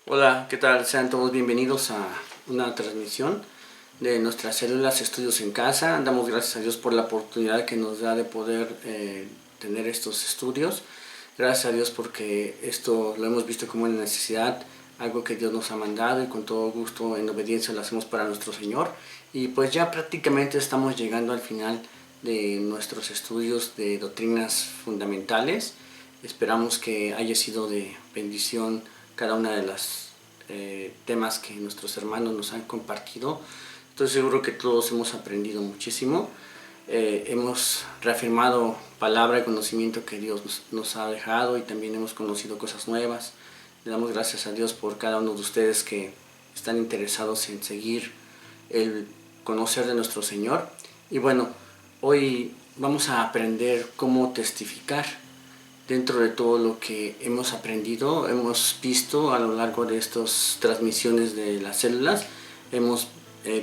Hola, ¿qué tal? Sean todos bienvenidos a una transmisión de nuestras células Estudios en Casa. Damos gracias a Dios por la oportunidad que nos da de poder tener estos estudios. Gracias a Dios porque esto lo hemos visto como una necesidad, algo que Dios nos ha mandado y con todo gusto en obediencia lo hacemos para nuestro Señor. Y pues ya prácticamente estamos llegando al final de nuestros estudios de doctrinas fundamentales. Esperamos que haya sido de bendición cada una de las temas que nuestros hermanos nos han compartido. Estoy seguro que todos hemos aprendido muchísimo. Hemos reafirmado palabra y conocimiento que Dios nos ha dejado y también hemos conocido cosas nuevas. Le damos gracias a Dios por cada uno de ustedes que están interesados en seguir el conocer de nuestro Señor. Y bueno, hoy vamos a aprender cómo testificar. Dentro de todo lo que hemos aprendido, hemos visto a lo largo de estas transmisiones de las células, hemos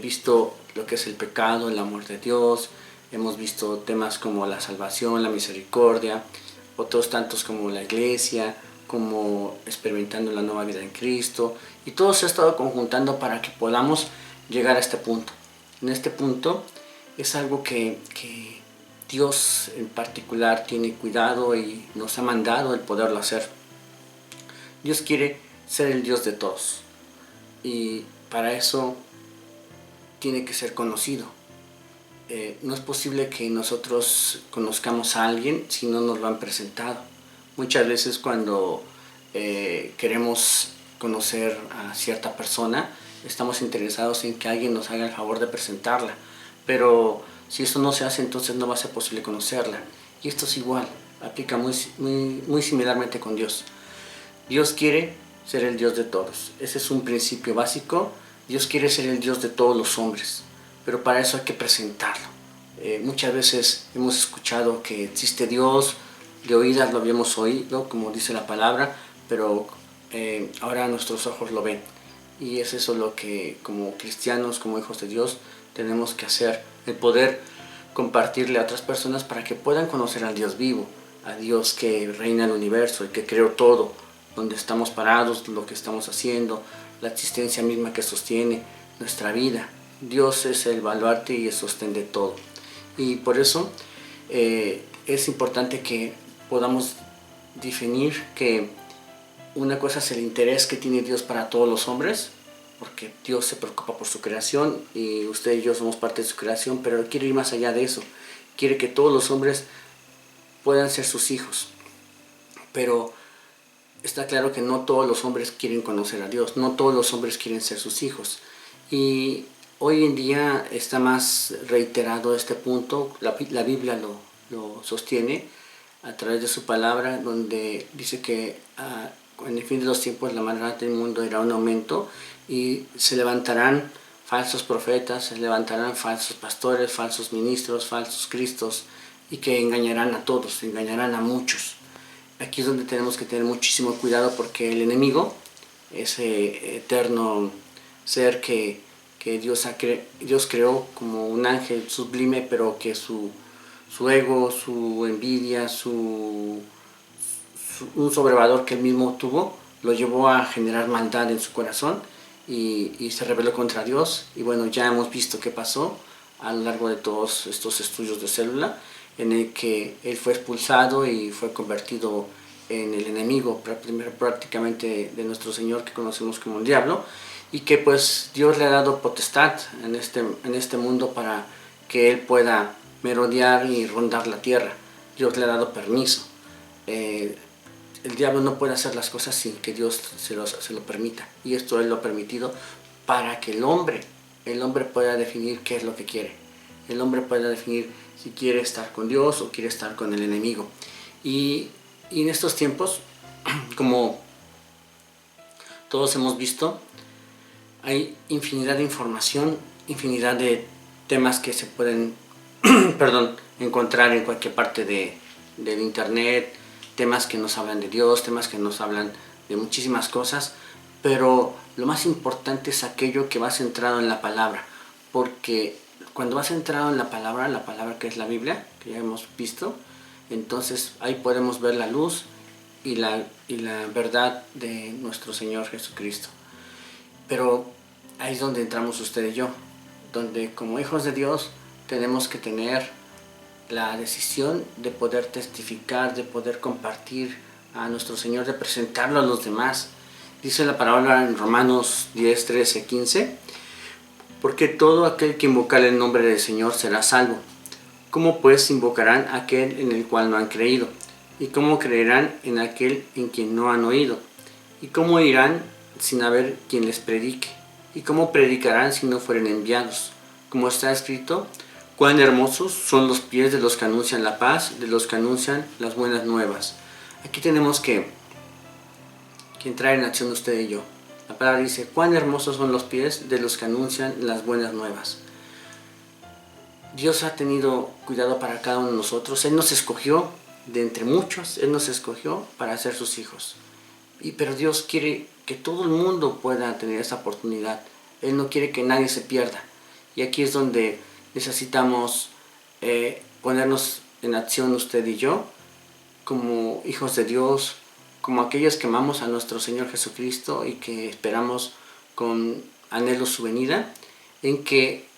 visto lo que es el pecado, el amor de Dios, hemos visto temas como la salvación, la misericordia, otros tantos como la iglesia, como experimentando la nueva vida en Cristo, y todo se ha estado conjuntando para que podamos llegar a este punto. En este punto es algo que Dios en particular tiene cuidado y nos ha mandado el poderlo hacer. Dios quiere ser el Dios de todos y para eso tiene que ser conocido. No es posible que nosotros conozcamos a alguien si no nos lo han presentado. Muchas veces cuando queremos conocer a cierta persona, estamos interesados en que alguien nos haga el favor de presentarla, pero si eso no se hace, entonces no va a ser posible conocerla. Y esto es igual, aplica muy similarmente con Dios. Dios quiere ser el Dios de todos. Ese es un principio básico. Dios quiere ser el Dios de todos los hombres, pero para eso hay que presentarlo. Muchas veces hemos escuchado que existe Dios, de oídas lo habíamos oído, como dice la palabra, pero ahora nuestros ojos lo ven. Y es eso lo que como cristianos, como hijos de Dios, tenemos que hacer, el poder compartirle a otras personas para que puedan conocer al Dios vivo, a Dios que reina el universo, el que creó todo, donde estamos parados, lo que estamos haciendo, la existencia misma que sostiene nuestra vida. Dios es el baluarte y el sostén de todo. Y por eso es importante que podamos definir que una cosa es el interés que tiene Dios para todos los hombres, porque Dios se preocupa por su creación y usted y yo somos parte de su creación, pero quiere ir más allá de eso. Quiere que todos los hombres puedan ser sus hijos. Pero está claro que no todos los hombres quieren conocer a Dios, no todos los hombres quieren ser sus hijos. Y hoy en día está más reiterado este punto, la Biblia lo sostiene a través de su palabra, donde dice que en el fin de los tiempos la maldad del mundo irá un aumento y se levantarán falsos profetas, se levantarán falsos pastores, falsos ministros, falsos cristos, y que engañarán a todos, engañarán a muchos. Aquí es donde tenemos que tener muchísimo cuidado porque el enemigo, ese eterno ser que Dios creó como un ángel sublime, pero que su ego, su envidia, un sobrevalor que él mismo tuvo, lo llevó a generar maldad en su corazón y se rebeló contra Dios. Y bueno, ya hemos visto qué pasó a lo largo de todos estos estudios de célula, en el que él fue expulsado y fue convertido en el enemigo prácticamente de nuestro Señor, que conocemos como el diablo, y que pues Dios le ha dado potestad en este mundo para que él pueda merodear y rondar la tierra. Dios le ha dado permiso. El diablo no puede hacer las cosas sin que Dios se lo permita, y esto él lo ha permitido para que el hombre pueda definir qué es lo que quiere. El hombre pueda definir si quiere estar con Dios o quiere estar con el enemigo. Y en estos tiempos, como todos hemos visto, hay infinidad de información, infinidad de temas que se pueden encontrar en cualquier parte del internet, temas que nos hablan de Dios, temas que nos hablan de muchísimas cosas, pero lo más importante es aquello que va centrado en la palabra, porque cuando va centrado en la palabra que es la Biblia, que ya hemos visto, entonces ahí podemos ver la luz y la verdad de nuestro Señor Jesucristo. Pero ahí es donde entramos usted y yo, donde como hijos de Dios tenemos que tener la decisión de poder testificar, de poder compartir a nuestro Señor, de presentarlo a los demás. Dice la palabra en Romanos 10, 13, 15, porque todo aquel que invocar el nombre del Señor será salvo. ¿Cómo pues invocarán a aquel en el cual no han creído? ¿Y cómo creerán en aquel en quien no han oído? ¿Y cómo irán sin haber quien les predique? ¿Y cómo predicarán si no fueren enviados? Como está escrito, cuán hermosos son los pies de los que anuncian la paz, de los que anuncian las buenas nuevas. Aquí tenemos que entrar en acción usted y yo. La palabra dice, cuán hermosos son los pies de los que anuncian las buenas nuevas. Dios ha tenido cuidado para cada uno de nosotros. Él nos escogió de entre muchos, Él nos escogió para ser sus hijos. Pero Dios quiere que todo el mundo pueda tener esa oportunidad. Él no quiere que nadie se pierda. Y aquí es donde necesitamos ponernos en acción usted y yo, como hijos de Dios, como aquellos que amamos a nuestro Señor Jesucristo y que esperamos con anhelo su venida, en que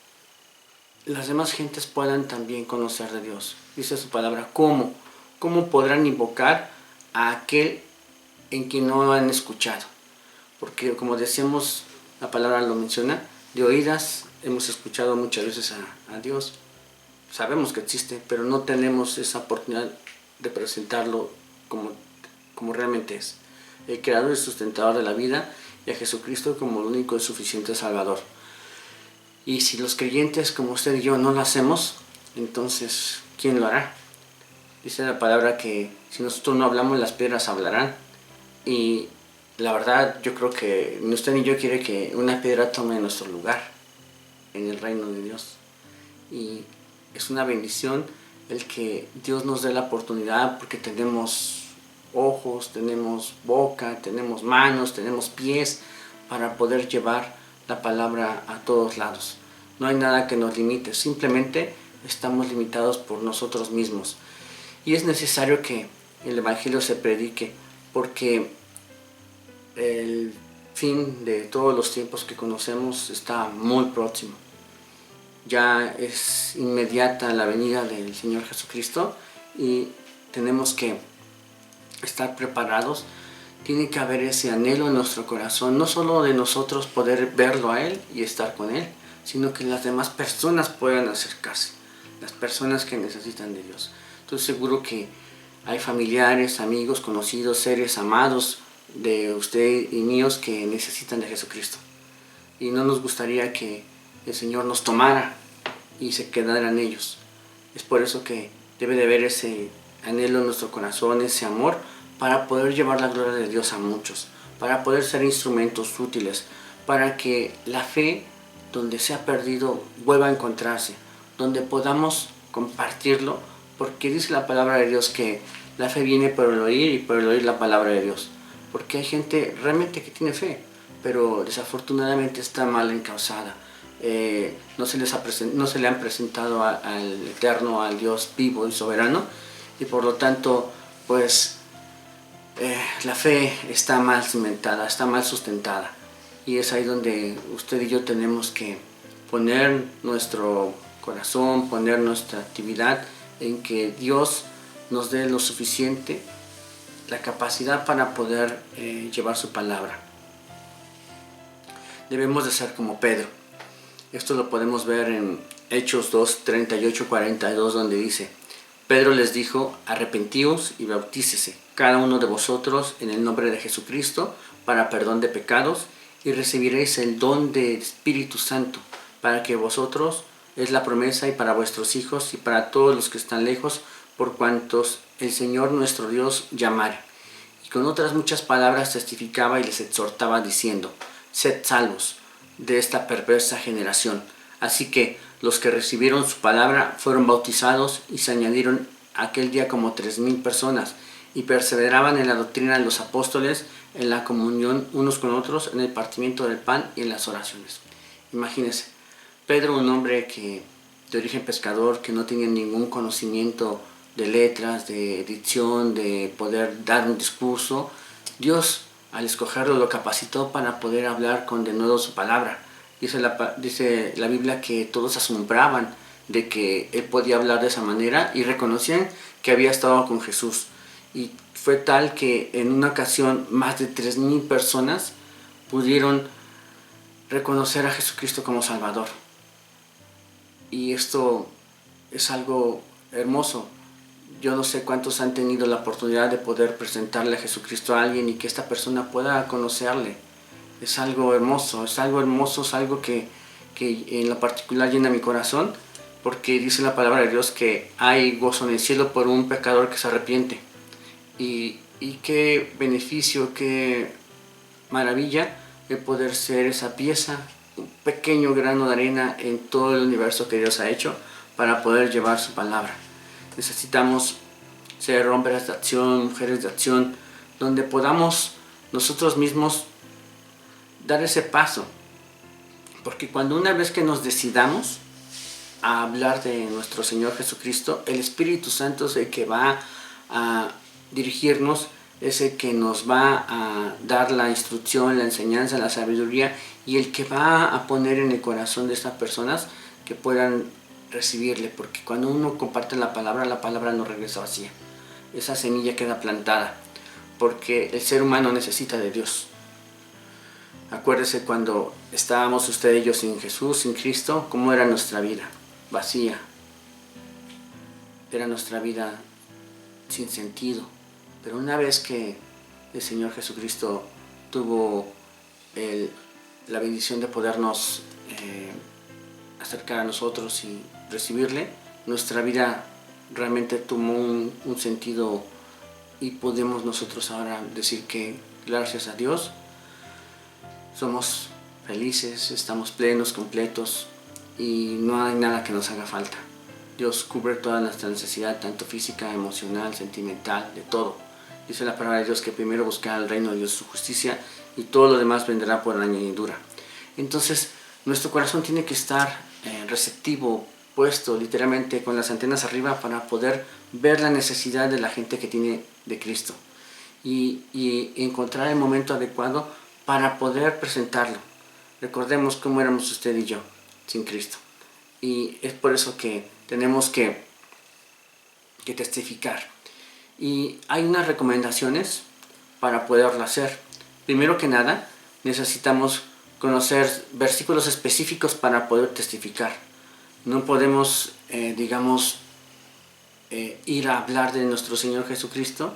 las demás gentes puedan también conocer de Dios. Dice su palabra, ¿cómo? ¿Cómo podrán invocar a aquel en quien no han escuchado? Porque como decíamos, la palabra lo menciona, de oídas hemos escuchado muchas veces a Dios. Sabemos que existe, pero no tenemos esa oportunidad de presentarlo como realmente es. El creador y sustentador de la vida, y a Jesucristo como el único y suficiente Salvador. Y si los creyentes como usted y yo no lo hacemos, entonces, ¿quién lo hará? Dice la palabra que si nosotros no hablamos, las piedras hablarán. Y la verdad, yo creo que ni usted ni yo quiere que una piedra tome nuestro lugar en el reino de Dios. Y es una bendición el que Dios nos dé la oportunidad, porque tenemos ojos, tenemos boca, tenemos manos, tenemos pies para poder llevar la palabra a todos lados. No hay nada que nos limite, simplemente estamos limitados por nosotros mismos. Y es necesario que el Evangelio se predique, porque el fin de todos los tiempos que conocemos está muy próximo. Ya es inmediata la venida del Señor Jesucristo y tenemos que estar preparados. Tiene que haber ese anhelo en nuestro corazón, no solo de nosotros poder verlo a Él y estar con Él, sino que las demás personas puedan acercarse, las personas que necesitan de Dios. Estoy seguro que hay familiares, amigos, conocidos, seres amados de usted y míos que necesitan de Jesucristo. Y no nos gustaría que el Señor nos tomara y se quedara en ellos. Es por eso que debe de haber ese anhelo en nuestro corazón, ese amor, para poder llevar la gloria de Dios a muchos, para poder ser instrumentos útiles, para que la fe, donde se ha perdido, vuelva a encontrarse, donde podamos compartirlo, porque dice la palabra de Dios que la fe viene por el oír y por el oír la palabra de Dios. Porque hay gente realmente que tiene fe, pero desafortunadamente está mal encauzada. No se le han presentado al Eterno, al Dios vivo y soberano, y por lo tanto, pues, la fe está mal cimentada, está mal sustentada. Y es ahí donde usted y yo tenemos que poner nuestro corazón, poner nuestra actividad en que Dios nos dé lo suficiente, la capacidad para poder llevar su palabra. Debemos de ser como Pedro. Esto lo podemos ver en Hechos 2, 38, 42, donde dice: Pedro les dijo, arrepentíos y bautícese cada uno de vosotros en el nombre de Jesucristo para perdón de pecados, y recibiréis el don del Espíritu Santo, para que vosotros es la promesa y para vuestros hijos y para todos los que están lejos, por cuantos el Señor nuestro Dios llamare. Y con otras muchas palabras testificaba y les exhortaba diciendo: sed salvos de esta perversa generación. Así que los que recibieron su palabra fueron bautizados, y se añadieron aquel día como 3,000 personas, y perseveraban en la doctrina de los apóstoles, en la comunión unos con otros, en el partimiento del pan y en las oraciones. Imagínense, Pedro, un hombre de origen pescador, que no tenía ningún conocimiento de letras, de dicción, de poder dar un discurso. Dios, al escogerlo, lo capacitó para poder hablar con denuedo su palabra. Dice la Biblia que todos asombraban de que él podía hablar de esa manera y reconocían que había estado con Jesús. Y fue tal que en una ocasión más de 3,000 personas pudieron reconocer a Jesucristo como Salvador. Y esto es algo hermoso. Yo no sé cuántos han tenido la oportunidad de poder presentarle a Jesucristo a alguien y que esta persona pueda conocerle. Es algo hermoso, es algo que en lo particular llena mi corazón, porque dice la palabra de Dios que hay gozo en el cielo por un pecador que se arrepiente. Y qué beneficio, qué maravilla el poder ser esa pieza, un pequeño grano de arena en todo el universo que Dios ha hecho para poder llevar su palabra. Necesitamos ser hombres de acción, mujeres de acción, donde podamos nosotros mismos dar ese paso. Porque cuando una vez que nos decidamos a hablar de nuestro Señor Jesucristo, el Espíritu Santo es el que va a dirigirnos, es el que nos va a dar la instrucción, la enseñanza, la sabiduría, y el que va a poner en el corazón de estas personas que puedan recibirle, porque cuando uno comparte la palabra no regresa vacía. Esa semilla queda plantada, porque el ser humano necesita de Dios. Acuérdese cuando estábamos usted y yo sin Jesús, sin Cristo, cómo era nuestra vida, vacía. Era nuestra vida sin sentido. Pero una vez que el Señor Jesucristo tuvo la bendición de podernos acercar a nosotros y recibirle, nuestra vida realmente tomó un sentido, y podemos nosotros ahora decir que gracias a Dios somos felices, estamos plenos, completos, y no hay nada que nos haga falta. Dios cubre toda nuestra necesidad, tanto física, emocional, sentimental, de todo. Dice la palabra de Dios que primero buscará el reino de Dios, su justicia, y todo lo demás vendrá por añadidura. Entonces, nuestro corazón tiene que estar receptivo, puesto literalmente con las antenas arriba para poder ver la necesidad de la gente que tiene de Cristo y encontrar el momento adecuado para poder presentarlo. Recordemos cómo éramos usted y yo sin Cristo, y es por eso que tenemos que testificar. Y hay unas recomendaciones para poderlo hacer. Primero que nada, necesitamos conocer versículos específicos para poder testificar. No podemos, ir a hablar de nuestro Señor Jesucristo,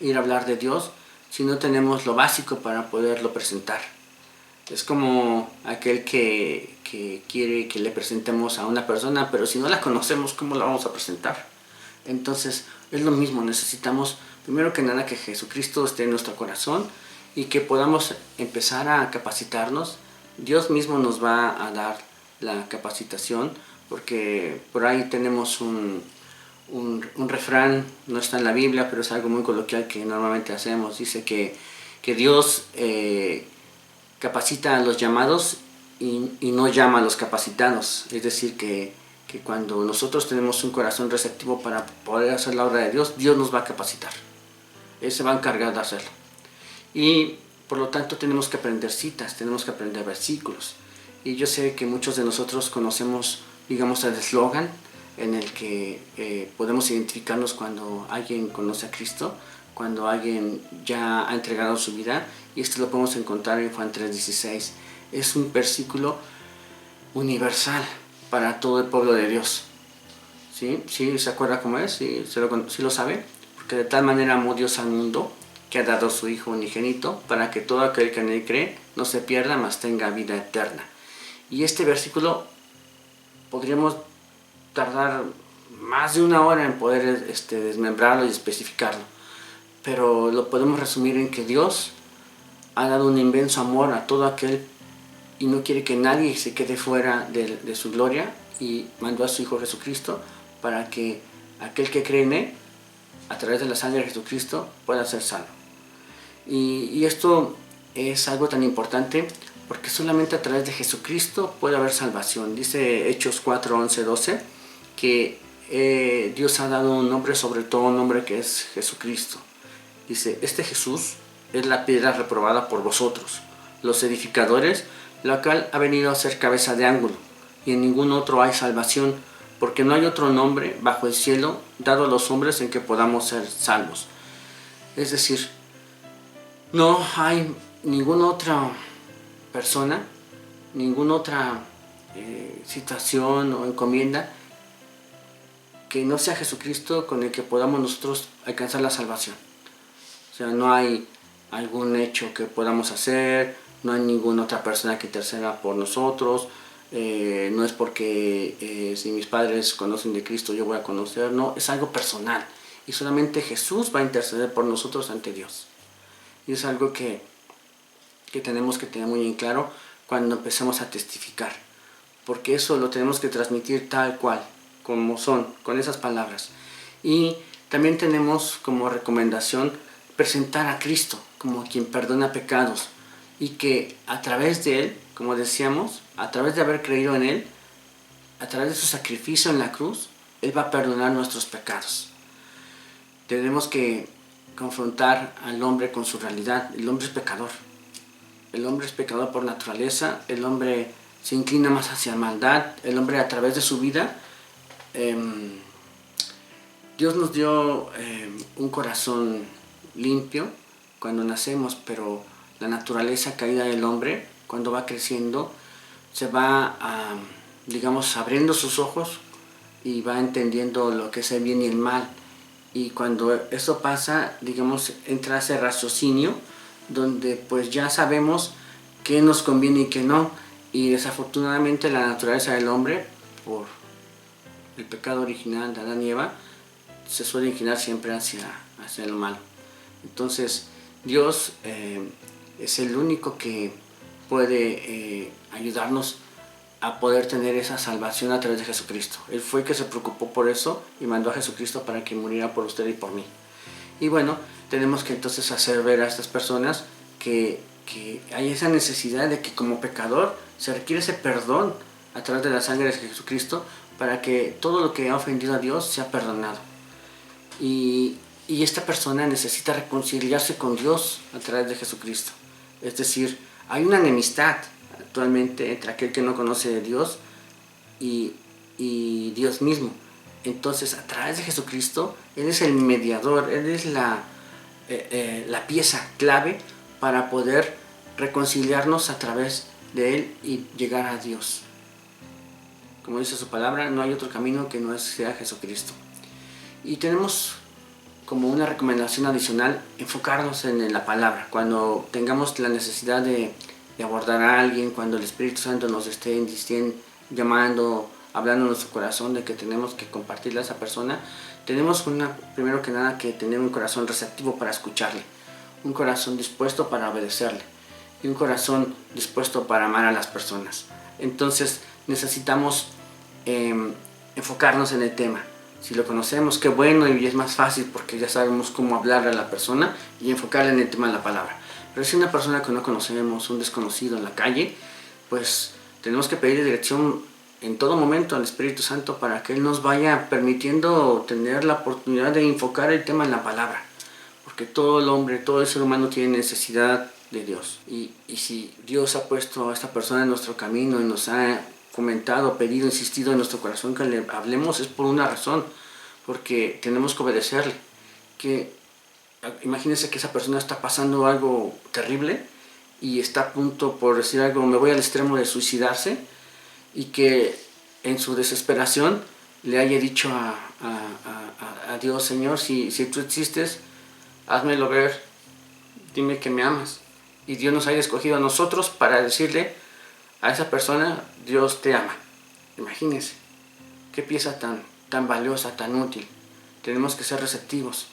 ir a hablar de Dios, si no tenemos lo básico para poderlo presentar. Es como aquel que quiere que le presentemos a una persona, pero si no la conocemos, ¿cómo la vamos a presentar? Entonces, es lo mismo, necesitamos primero que nada que Jesucristo esté en nuestro corazón y que podamos empezar a capacitarnos. Dios mismo nos va a dar la capacitación, porque por ahí tenemos un refrán, no está en la Biblia, pero es algo muy coloquial que normalmente hacemos. Dice que Dios capacita a los llamados y no llama a los capacitados. Es decir, que cuando nosotros tenemos un corazón receptivo para poder hacer la obra de Dios, Dios nos va a capacitar. Él se va a encargar de hacerlo. Y por lo tanto tenemos que aprender citas, tenemos que aprender versículos. Y yo sé que muchos de nosotros conocemos, digamos, el eslogan en el que podemos identificarnos cuando alguien conoce a Cristo, cuando alguien ya ha entregado su vida, y esto lo podemos encontrar en Juan 3:16. Es un versículo universal para todo el pueblo de Dios. ¿Sí? ¿Sí se acuerda cómo es? ¿Sí lo sabe? Porque de tal manera amó Dios al mundo que ha dado a su Hijo unigénito para que todo aquel que en él cree no se pierda, mas tenga vida eterna. Y este versículo podríamos tardar más de una hora en poder desmembrarlo y especificarlo, pero lo podemos resumir en que Dios ha dado un inmenso amor a todo aquel y no quiere que nadie se quede fuera de su gloria, y mandó a su Hijo Jesucristo para que aquel que cree en él, a través de la sangre de Jesucristo, pueda ser salvo. Y esto es algo tan importante porque solamente a través de Jesucristo puede haber salvación. Dice Hechos 4:11-12 que Dios ha dado un nombre sobre todo nombre, que es Jesucristo. Dice, este Jesús es la piedra reprobada por vosotros, los edificadores, la cual ha venido a ser cabeza de ángulo, y en ningún otro hay salvación, porque no hay otro nombre bajo el cielo dado a los hombres en que podamos ser salvos. Es decir, no hay ninguna otra persona, ninguna otra situación o encomienda que no sea Jesucristo con el que podamos nosotros alcanzar la salvación. O sea, no hay algún hecho que podamos hacer, no hay ninguna otra persona que interceda por nosotros, no es porque si mis padres conocen de Cristo yo voy a conocer, no, es algo personal y solamente Jesús va a interceder por nosotros ante Dios. Y es algo que tenemos que tener muy en claro cuando empecemos a testificar, porque eso lo tenemos que transmitir tal cual, como son, con esas palabras. Y también tenemos como recomendación presentar a Cristo como quien perdona pecados, y que a través de Él, como decíamos, a través de haber creído en Él, a través de su sacrificio en la cruz, Él va a perdonar nuestros pecados. Tenemos que confrontar al hombre con su realidad. El hombre es pecador. El hombre es pecador por naturaleza. El hombre se inclina más hacia maldad. El hombre, a través de su vida, Dios nos dio un corazón limpio cuando nacemos, pero la naturaleza caída del hombre, cuando va creciendo, se va, digamos, abriendo sus ojos y va entendiendo lo que es el bien y el mal. Y cuando eso pasa, digamos, entra ese raciocinio donde pues ya sabemos qué nos conviene y qué no. Y desafortunadamente la naturaleza del hombre, por el pecado original de Adán y Eva, se suele inclinar siempre hacia el mal. Entonces Dios es el único que puede ayudarnos a poder tener esa salvación a través de Jesucristo. Él fue el que se preocupó por eso y mandó a Jesucristo para que muriera por usted y por mí. Y bueno, tenemos que entonces hacer ver a estas personas que hay esa necesidad de que como pecador se requiere ese perdón a través de la sangre de Jesucristo para que todo lo que ha ofendido a Dios sea perdonado. Y esta persona necesita reconciliarse con Dios a través de Jesucristo. Es decir, hay una enemistad actualmente entre aquel que no conoce de Dios y Dios mismo. Entonces, a través de Jesucristo, Él es el mediador, Él es la pieza clave para poder reconciliarnos a través de Él y llegar a Dios. Como dice su palabra, no hay otro camino que no sea Jesucristo. Y tenemos como una recomendación adicional enfocarnos en la palabra. Cuando tengamos la necesidad de abordar a alguien, cuando el Espíritu Santo nos estén llamando, hablando en nuestro corazón de que tenemos que compartirle a esa persona, tenemos primero que nada que tener un corazón receptivo para escucharle, un corazón dispuesto para obedecerle y un corazón dispuesto para amar a las personas. Entonces necesitamos enfocarnos en el tema. Si lo conocemos, qué bueno, y es más fácil porque ya sabemos cómo hablarle a la persona y enfocarle en el tema de la palabra. Pero si una persona que no conocemos, un desconocido en la calle, pues tenemos que pedir dirección en todo momento al Espíritu Santo para que Él nos vaya permitiendo tener la oportunidad de enfocar el tema en la palabra. Porque todo el hombre, todo el ser humano tiene necesidad de Dios. Y si Dios ha puesto a esta persona en nuestro camino y nos ha comentado, pedido, insistido en nuestro corazón que le hablemos, es por una razón, porque tenemos que obedecerle. Imagínense que esa persona está pasando algo terrible y está a punto, por decir algo, me voy al extremo de suicidarse, y que en su desesperación le haya dicho a Dios, Señor, si tú existes, házmelo ver, dime que me amas. Y Dios nos haya escogido a nosotros para decirle a esa persona, Dios te ama. Imagínense, qué pieza tan valiosa, tan útil. Tenemos que ser receptivos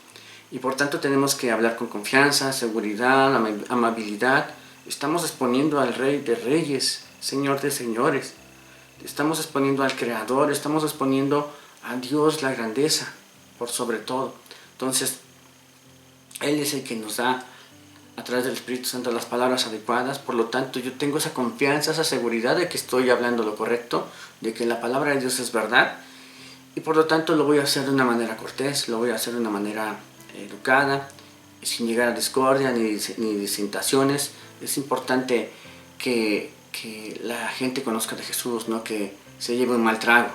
y por tanto tenemos que hablar con confianza, seguridad, amabilidad. Estamos exponiendo al Rey de Reyes, Señor de Señores. Estamos exponiendo al Creador, estamos exponiendo a Dios la grandeza, por sobre todo. Entonces, Él es el que nos da a través del Espíritu Santo las palabras adecuadas. Por lo tanto, yo tengo esa confianza, esa seguridad de que estoy hablando lo correcto, de que la palabra de Dios es verdad. y por lo tanto lo voy a hacer de una manera cortés, lo voy a hacer de una manera educada, sin llegar a discordia ni disensiones. Es importante que la gente conozca de Jesús, no que se lleve un mal trago.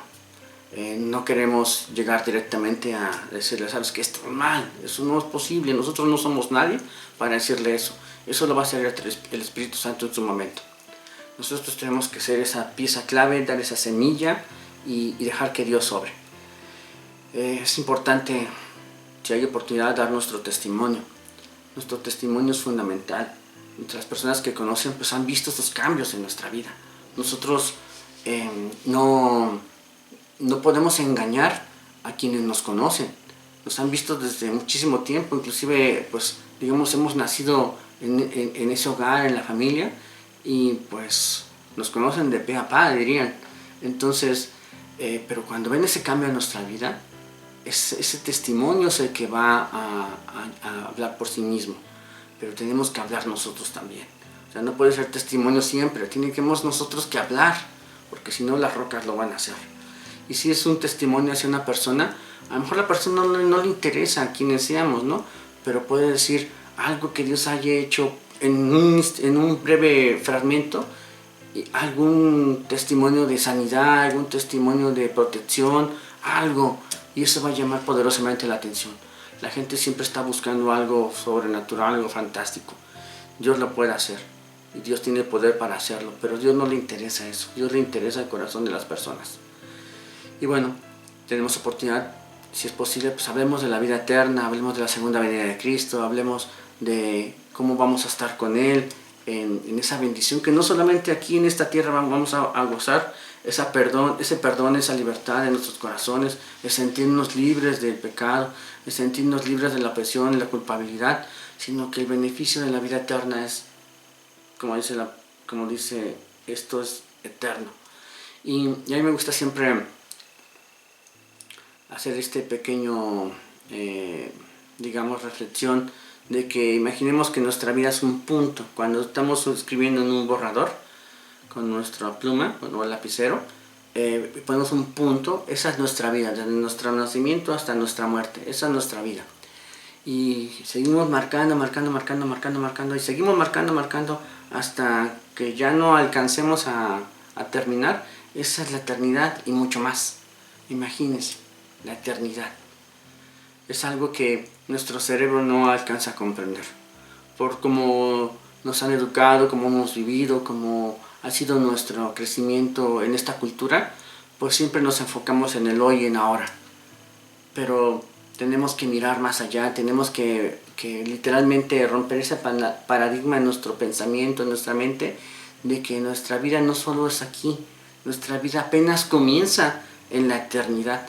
No queremos llegar directamente a decirle, sabes que esto es mal, eso no es posible, nosotros no somos nadie para decirle eso. Eso lo va a hacer el Espíritu Santo en su momento. Nosotros tenemos que ser esa pieza clave, dar esa semilla y dejar que Dios sobre. Es importante, si hay oportunidad, dar nuestro testimonio. Nuestro testimonio es fundamental. Las personas que conocen pues han visto estos cambios en nuestra vida. Nosotros no podemos engañar a quienes nos conocen. Nos han visto desde muchísimo tiempo, inclusive pues digamos hemos nacido en ese hogar, en la familia, y pues nos conocen de pe a pa, dirían. Entonces, pero cuando ven ese cambio en nuestra vida, ese testimonio es el que va a hablar por sí mismo, pero tenemos que hablar nosotros también. O sea, no puede ser testimonio siempre, tenemos nosotros que hablar, porque si no las rocas lo van a hacer. Y si es un testimonio hacia una persona, a lo mejor a la persona no le interesa a quienes seamos, ¿no? Pero puede decir algo que Dios haya hecho en un breve fragmento, algún testimonio de sanidad, algún testimonio de protección, algo, y eso va a llamar poderosamente la atención. La gente siempre está buscando algo sobrenatural, algo fantástico. Dios lo puede hacer, y Dios tiene el poder para hacerlo, pero a Dios no le interesa eso, a Dios le interesa el corazón de las personas. Y bueno, tenemos oportunidad, si es posible, pues hablemos de la vida eterna, hablemos de la segunda venida de Cristo, hablemos de cómo vamos a estar con Él en esa bendición que no solamente aquí en esta tierra vamos a gozar, ese perdón, esa libertad en nuestros corazones, el sentirnos libres del pecado, el sentirnos libres de la presión y la culpabilidad, sino que el beneficio de la vida eterna es, como dice, esto es eterno. Y a mí me gusta siempre hacer este pequeño, digamos, reflexión de que imaginemos que nuestra vida es un punto. Cuando estamos escribiendo en un borrador con nuestra pluma o el lapicero, ponemos un punto. Esa es nuestra vida, desde nuestro nacimiento hasta nuestra muerte. Esa es nuestra vida. Y seguimos marcando y seguimos marcando hasta que ya no alcancemos a terminar. Esa es la eternidad y mucho más. Imagínense, la eternidad. Es algo que nuestro cerebro no alcanza a comprender. Por cómo nos han educado, cómo hemos vivido, cómo ha sido nuestro crecimiento en esta cultura, pues siempre nos enfocamos en el hoy y en ahora. Pero tenemos que mirar más allá, tenemos que literalmente romper ese paradigma en nuestro pensamiento, en nuestra mente, de que nuestra vida no solo es aquí, nuestra vida apenas comienza en la eternidad.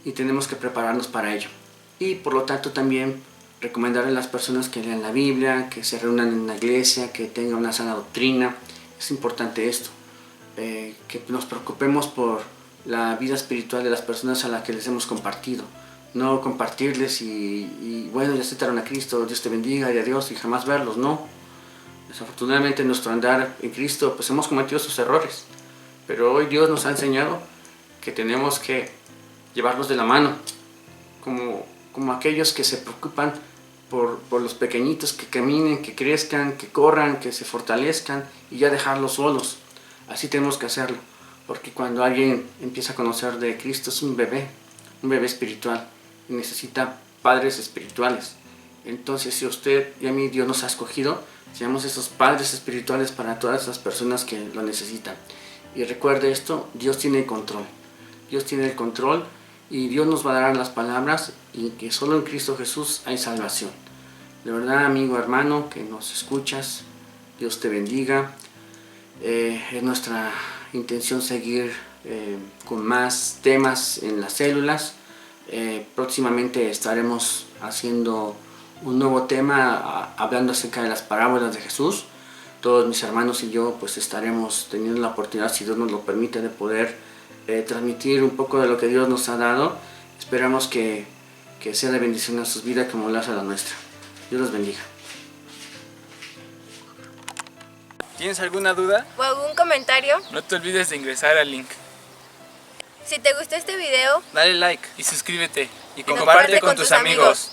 Y tenemos que prepararnos para ello. Y por lo tanto también recomendarle a las personas que lean la Biblia, que se reúnan en la iglesia, que tengan una sana doctrina. Es importante esto, que nos preocupemos por la vida espiritual de las personas a las que les hemos compartido. No compartirles y bueno, ya aceptaron a Cristo, Dios te bendiga y adiós, y jamás verlos, no. Desafortunadamente en nuestro andar en Cristo pues hemos cometido sus errores, pero hoy Dios nos ha enseñado que tenemos que llevarlos de la mano, como aquellos que se preocupan por los pequeñitos, que caminen, que crezcan, que corran, que se fortalezcan y ya dejarlos solos. Así tenemos que hacerlo, porque cuando alguien empieza a conocer de Cristo es un bebé espiritual, y necesita padres espirituales. Entonces, si usted y a mí Dios nos ha escogido, seamos esos padres espirituales para todas esas personas que lo necesitan. Y recuerde esto, Dios tiene el control. Dios tiene el control y Dios nos va a dar las palabras y que solo en Cristo Jesús hay salvación. De verdad, amigo, hermano, que nos escuchas, Dios te bendiga. Es nuestra intención seguir con más temas en las células. Próximamente estaremos haciendo un nuevo tema hablando acerca de las parábolas de Jesús. Todos mis hermanos y yo pues estaremos teniendo la oportunidad, si Dios nos lo permite, de poder transmitir un poco de lo que Dios nos ha dado. Esperamos que sea de bendición a sus vidas como lo hace a la nuestra. Dios los bendiga. ¿Tienes alguna duda? ¿O algún comentario? No te olvides de ingresar al link. Si te gustó este video, Dale like y suscríbete y comparte comparte con tus amigos.